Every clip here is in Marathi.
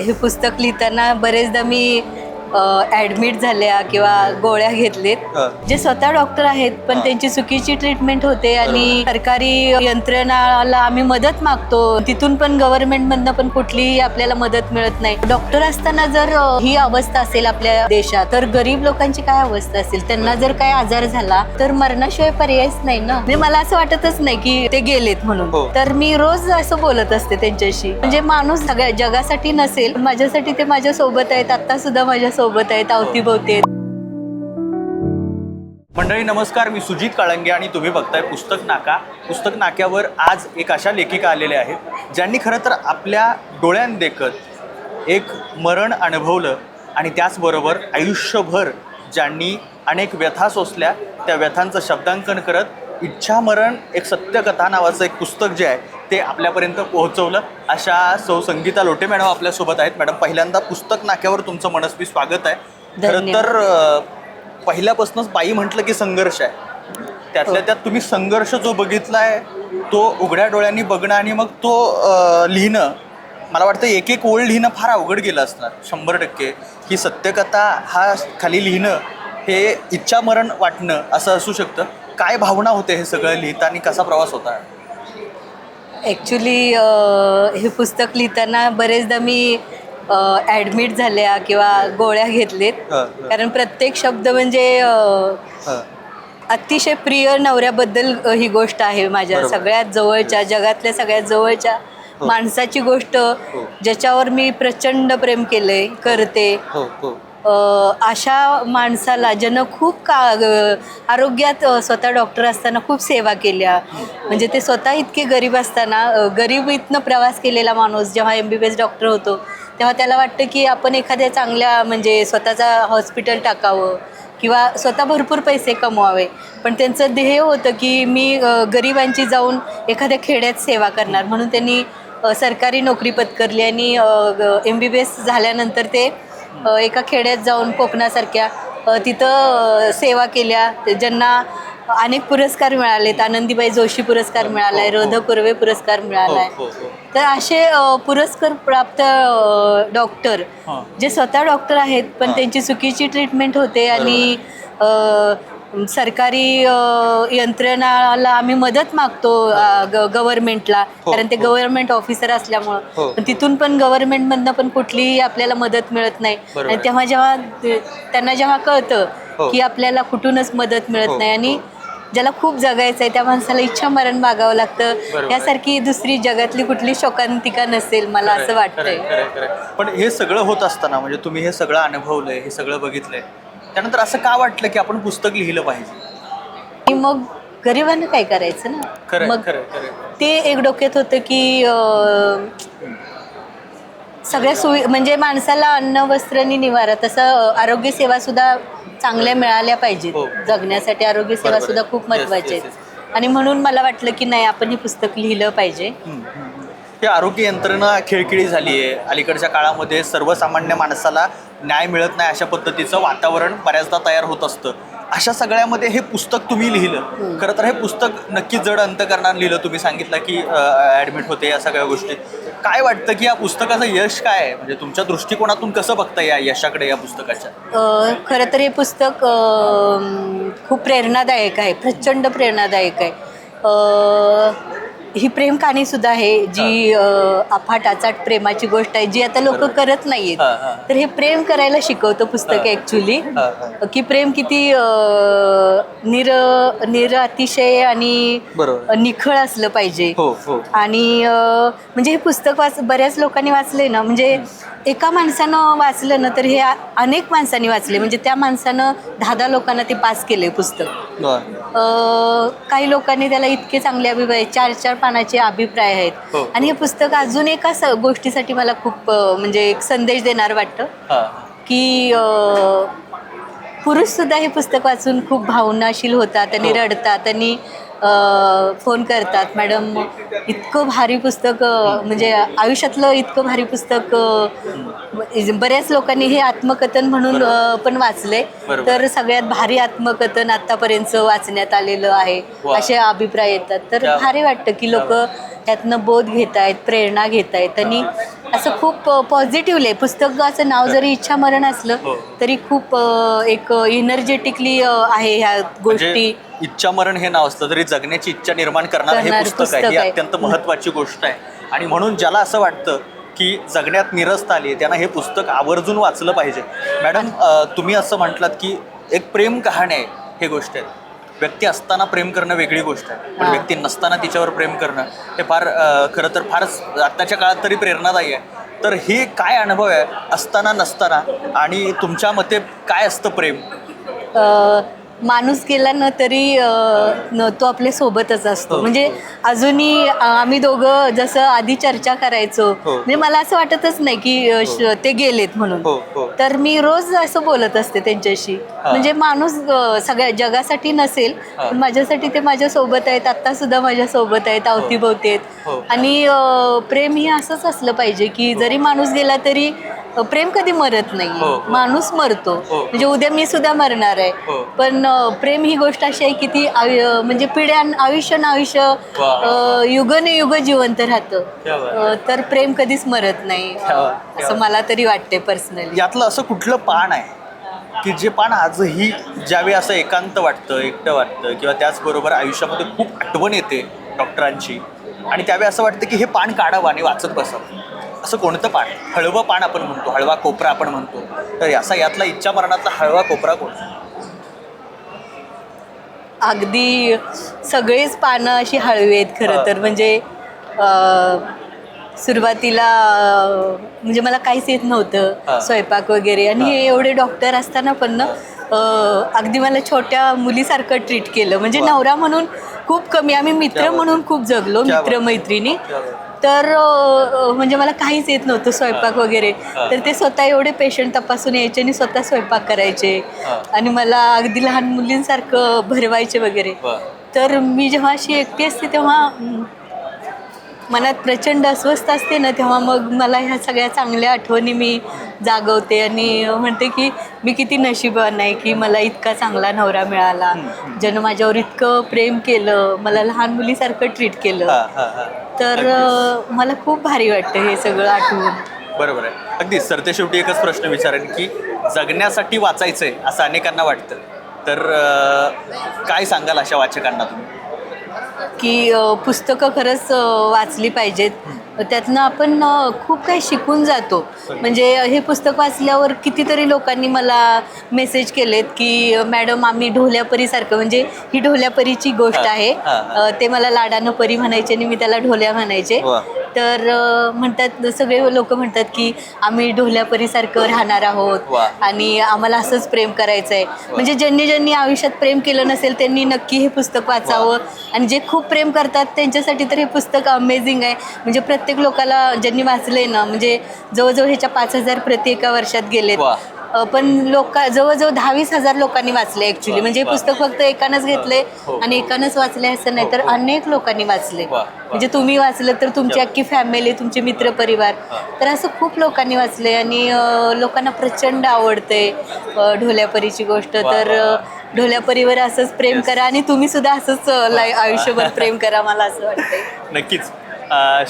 हे पुस्तक लिहिताना बरेचदा मी ॲडमिट झाल्या किंवा गोळ्या घेतलेत. जे स्वतः डॉक्टर आहेत पण त्यांची चुकीची ट्रीटमेंट होते आणि सरकारी यंत्रणाला आम्ही मदत मागतो, तिथून पण गव्हर्नमेंटमधनं पण कुठलीही आपल्याला मदत मिळत नाही. डॉक्टर असताना जर ही अवस्था असेल आपल्या देशात, तर गरीब लोकांची काय अवस्था असेल? त्यांना जर काय आजार झाला तर मरणाशिवाय पर्यायच नाही ना. म्हणजे मला असं वाटतच नाही की ते गेलेत म्हणून. तर मी रोज असं बोलत असते त्यांच्याशी. म्हणजे माणूस सगळ्या जगासाठी नसेल, माझ्यासाठी ते माझ्या सोबत आहेत. आता सुद्धा माझ्या सोबत आहेत, अवतीभोवती आहेत. मंडळी नमस्कार, मी सुजित काळंगे आणि तुम्ही बघताय पुस्तक नाका. पुस्तक नाक्यावर आज एक अशा लेखिका आलेल्या आहेत ज्यांनी खरं तर आपल्या डोळ्यांदेखत एक मरण अनुभवलं आणि त्याचबरोबर आयुष्यभर ज्यांनी अनेक व्यथा सोसल्या, त्या व्यथांचं शब्दांकन करत इच्छा मरण एक सत्यकथा नावाचं एक पुस्तक जे आहे ते आपल्यापर्यंत पोहोचवलं. अशा सौ संगीता लोटे मॅडम आपल्यासोबत आहेत. मॅडम, पहिल्यांदा पुस्तक नाक्यावर तुमचं मनस्वी स्वागत आहे. खरं तर पहिल्यापासूनच बाई म्हटलं की संघर्ष आहे. त्यातल्या त्यात तुम्ही संघर्ष जो बघितलाय तो उघड्या डोळ्यांनी बघणं आणि मग तो लिहिणं, मला वाटतं एक एक ओळ लिहिणं फार अवघड गेलं असणार 100%. ही सत्यकथा हा खाली लिहिणं हे इच्छा मरण वाटणं असं असू शकतं. काय भावना होते हे सगळं लिहिताना, कसा प्रवास होता? ॲक्च्युली हे पुस्तक लिहिताना बरेचदा मी ॲडमिट झाल्या किंवा गोळ्या घेतलेत. कारण प्रत्येक शब्द म्हणजे अतिशय प्रिय नवऱ्याबद्दल ही गोष्ट आहे. माझ्या सगळ्यात जवळच्या, जगातल्या सगळ्यात जवळच्या माणसाची गोष्ट, ज्याच्यावर मी प्रचंड प्रेम केलंय, करते. अशा माणसाला ज्यानं खूप आरोग्यात स्वतः डॉक्टर असताना खूप सेवा केल्या. म्हणजे ते स्वतः इतके गरीब असताना, गरिबीतनं प्रवास केलेला माणूस जेव्हा MBBS डॉक्टर होतो तेव्हा त्याला वाटतं की आपण एखाद्या चांगल्या म्हणजे स्वतःचा हॉस्पिटल टाकावं किंवा स्वतः भरपूर पैसे कमवावे. पण त्यांचं ध्येय होतं की मी गरिबांची जाऊन एखाद्या खेड्यात सेवा करणार, म्हणून त्यांनी सरकारी नोकरी पत्करली आणि MBBS झाल्यानंतर ते एका खेड्यात जाऊन कोकणासारख्या तिथं सेवा केल्या. ज्यांना अनेक पुरस्कार मिळालेत. आनंदीबाई जोशी पुरस्कार मिळाला आहे, रोधक कुर्वे पुरस्कार मिळाला आहे. तर असे पुरस्कार प्राप्त डॉक्टर जे स्वतः डॉक्टर आहेत पण त्यांची चुकीची ट्रीटमेंट होते आणि सरकारी यंत्रणाला आम्ही मदत मागतो गव्हर्नमेंटला, कारण ते गव्हर्नमेंट ऑफिसर असल्यामुळं. पण तिथून पण गव्हर्नमेंटमधनं पण कुठलीही आपल्याला मदत मिळत नाही. आणि तेव्हा जेव्हा त्यांना जेव्हा कळतं की आपल्याला कुठूनच मदत मिळत नाही आणि ज्याला खूप जगायचं आहे त्या माणसाला इच्छा मरण मागावं लागतं, यासारखी दुसरी जगातली कुठली शोकांतिका नसेल, मला असं वाटतंय. पण हे सगळं होत असताना, म्हणजे तुम्ही हे सगळं अनुभवलंय, हे सगळं बघितलंय, त्यानंतर असं का वाटलं की आपण पुस्तक लिहिलं पाहिजे? मग गरिबांना काय करायचं ना. मग ते एक डोक्यात होतं की सगळ्या म्हणजे माणसाला अन्न, वस्त्र आणि निवारा, तसं आरोग्य सेवा सुद्धा चांगल्या मिळाल्या पाहिजेत. जगण्यासाठी आरोग्य सेवा सुद्धा खूप महत्त्वाची आहेत. आणि म्हणून मला वाटलं की नाही, आपण हे पुस्तक लिहिलं पाहिजे. ही आरोग्य यंत्रणा खेळखिळी झाली आहे. अलीकडच्या काळामध्ये सर्वसामान्य माणसाला न्याय मिळत नाही अशा पद्धतीचं वातावरण बऱ्याचदा तयार होत असतं. अशा सगळ्यामध्ये हे पुस्तक तुम्ही लिहिलं. खरं तर हे पुस्तक नक्की जड अंतकरणानं लिहिलं. तुम्ही सांगितलं की ॲडमिट होते, या सगळ्या गोष्टी. काय वाटतं की या पुस्तकाचं यश काय आहे? म्हणजे तुमच्या दृष्टिकोनातून कसं बघता या यशाकडे या पुस्तकाच्या? खरं तर हे पुस्तक खूप प्रेरणादायक आहे, प्रचंड प्रेरणादायक आहे. ही प्रेम कहाणी सुद्धा आहे, जी अफाट अचाट प्रेमाची गोष्ट आहे, जी आता लोक करत नाहीयेत. तर हे प्रेम करायला शिकवतं पुस्तक ॲक्च्युली, की प्रेम किती अतिशय आणि निखळ असलं पाहिजे. आणि म्हणजे हे पुस्तक बऱ्याच लोकांनी वाचले ना, म्हणजे एका माणसानं वाचलं ना तर हे अनेक माणसांनी वाचले. म्हणजे त्या माणसानं 10 लोकांना ते पास केले पुस्तक. काही लोकांनी त्याला इतके चांगले अभिप्राय, 4 पानाचे अभिप्राय आहेत. आणि हे पुस्तक अजून एका गोष्टीसाठी मला खूप म्हणजे एक संदेश देणार वाटतं की पुरुष सुद्धा हे पुस्तक वाचून खूप भावनाशील होतात आणि रडतात आणि फोन करतात, मॅडम इतकं भारी पुस्तक, म्हणजे आयुष्यातलं इतकं भारी पुस्तक. बऱ्याच लोकांनी हे आत्मकथन म्हणून पण वाचले. तर सगळ्यात भारी आत्मकथन आतापर्यंत वाचण्यात आलेलं आहे असे अभिप्राय येतात. तर भारी वाटतं की लोक त्यातनं बोध घेत आहेत, प्रेरणा घेत आहेत आणि असं खूप पॉझिटिव्हली आहे. पुस्तकाचं नाव जरी इच्छा मरण असलं हो. तरी खूप एक एनर्जेटिकली आहे ह्या गोष्टी. म्हणजे इच्छा मरण हे नाव असलं तरी जगण्याची इच्छा निर्माण करणारं हे करणारं पुस्तक आहे. पुस्तक ही आहे. अत्यंत महत्त्वाची गोष्ट आहे. आणि म्हणून ज्याला असं वाटतं की जगण्यात निरस्त आली आहे त्यांना हे पुस्तक आवर्जून वाचलं पाहिजे. मॅडम, तुम्ही असं म्हटलात की एक प्रेम कहाणी आहे हे गोष्ट आहे. व्यक्ती असताना प्रेम करणं वेगळी गोष्ट आहे, पण हां. व्यक्ती नसताना तिच्यावर प्रेम करणं हे फार खरं तर फारच आत्ताच्या काळात तरी प्रेरणादायी आहे. तर हे काय अनुभव आहे असताना नसताना, आणि तुमच्या मते काय असतं प्रेम? माणूस गेला ना तरी तो आपल्या सोबतच असतो. हो, म्हणजे हो. अजूनही आम्ही दोघं जसं आधी चर्चा करायचो, हो. म्हणजे मला असं वाटतच नाही की ते गेलेत म्हणून. हो, हो. तर मी रोज असं बोलत असते त्यांच्याशी. हा. म्हणजे माणूस सगळ्या जगासाठी नसेल, हा. पण माझ्यासाठी ते माझ्या सोबत आहेत. आता सुद्धा माझ्या सोबत आहेत, अवतीभोवती आहेत. हो. आणि प्रेम हे असंच असलं पाहिजे की जरी माणूस गेला तरी प्रेम कधी मरत हो, नाही. हो. माणूस मरतो, हो. म्हणजे उद्या मी सुद्धा मरणार आहे. हो. पण प्रेम ही गोष्ट अशी आहे की ती म्हणजे आयुष्य वा. युगनयुग जिवंत राहतं. क्या बात. तर प्रेम कधीच मरत नाही, क्या बात, क्या असं बात. मला तरी वाटते पर्सनली. यातलं असं कुठलं पान आहे की जे पान आजही ज्यावेळी असं एकांत वाटतं, एकटं वाटतं, किंवा त्याचबरोबर आयुष्यामध्ये खूप आठवण येते डॉक्टरांची, आणि त्यावेळी असं वाटतं की हे पान काढावं आणि वाचत बसावं? असं कोणतं पान? हळवं पान आपण म्हणतो, हळवा कोपरा आपण म्हणतो. तर असा यातला इच्छा मरणातला हळवा कोपरा कोणता? अगदी सगळेच पानं अशी हळवी आहेत खरं तर. म्हणजे सुरुवातीला म्हणजे मला काहीच येत हा. नव्हतं, स्वयंपाक वगैरे. आणि हा. हे एवढे डॉक्टर असताना पण ना अगदी मला छोट्या मुलीसारखं ट्रीट केलं. म्हणजे वा. नवरा म्हणून खूप कमी, आम्ही मित्र क्या बात. म्हणून खूप जगलो, क्या बात. मित्रमैत्रिणी. क्या बात. तर म्हणजे मला काहीच येत नव्हतं स्वयंपाक हा. वगैरे. हा. तर ते स्वतः एवढे पेशंट तपासून यायचे आणि स्वतः स्वयंपाक करायचे. हा. आणि मला अगदी लहान मुलींसारखं भरवायचे वगैरे. वा. तर मी जेव्हा अशी एकटी असते तेव्हा मनात प्रचंड अस्वस्थ असते ना, तेव्हा मग मला ह्या सगळ्या चांगल्या आठवणी मी जागवते आणि म्हणते की मी किती नशिबवान आहे की मला इतका चांगला नवरा मिळाला, ज्यानं माझ्यावर इतकं प्रेम केलं, मला लहान मुलीसारखं ट्रीट केलं. हा, हा, हा. तर मला खूप भारी वाटतं हे सगळं आठवून. बरोबर आहे. अगदी सरतेशेवटी एकच प्रश्न विचारेन की जगण्यासाठी वाचायचंय असं अनेकांना वाटतं, तर काय सांगाल अशा वाचकांना तुम्ही? की पुस्तकं खरंच वाचली पाहिजेत. त्यातनं आपण खूप काही शिकून जातो. म्हणजे हे पुस्तक वाचल्यावर कितीतरी लोकांनी मला मेसेज केलेत की मॅडम आम्ही ढोल्यापरीसारखं, म्हणजे ही ढोल्यापरीची गोष्ट आहे. ते मला लाडानं परी म्हणायचे आणि मी त्याला ढोल्या म्हणायचे. वा. तर म्हणतात, सगळे लोक म्हणतात की आम्ही ढोल्यापरीसारखं राहणार आहोत वा. आणि आम्हाला असंच प्रेम करायचं आहे. म्हणजे ज्यांनी आयुष्यात प्रेम केलं नसेल त्यांनी नक्की हे पुस्तक वाचावं. आणि जे खूप प्रेम करतात त्यांच्यासाठी तर हे पुस्तक अमेझिंग आहे. म्हणजे प्रत्येक लोकाला ज्यांनी वाचलंय ना, म्हणजे जवळजवळ ह्याच्या 5,000 प्रति एका वर्षात गेलेत. वा. पण जवळजवळ 10,000-20,000 लोकांनी वाचले ॲक्च्युली. म्हणजे हे वा. पुस्तक फक्त एकानंच घेतलंय हो. आणि एकानंच वाचलंय असं नाही, तर हो. अनेक लोकांनी वाचले. वा. म्हणजे तुम्ही वाचलं तर तुमची अख्खी फॅमिली, तुमचे मित्रपरिवार, तर असं खूप लोकांनी वाचले. आणि लोकांना प्रचंड आवडते ढोल्यापरीची गोष्ट. वा. तर ढोल्यापरीवर असंच प्रेम करा आणि तुम्ही सुद्धा असंच आयुष्यभर प्रेम करा, मला असं वाटतंय. नक्कीच.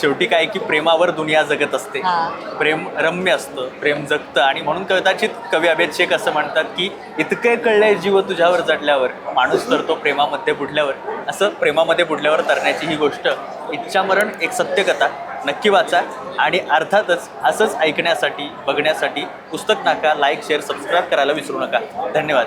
शेवटी काय की प्रेमावर दुनिया जगत असते. हां. प्रेम रम्य असतं, प्रेम जगतं, आणि म्हणून कदाचित कवी अभेद शेख असं म्हणतात की इतके कळलंय जीव तुझ्यावर जडल्यावर, माणूस तरतो प्रेमामध्ये बुडल्यावर. असं प्रेमामध्ये बुडल्यावर तरण्याची ही गोष्ट इच्छामरण एक सत्यकथा. नक्की वाचा. आणि अर्थातच असंच ऐकण्यासाठी, बघण्यासाठी पुस्तक नाका लाईक, शेअर, सबस्क्राईब करायला विसरू नका. धन्यवाद.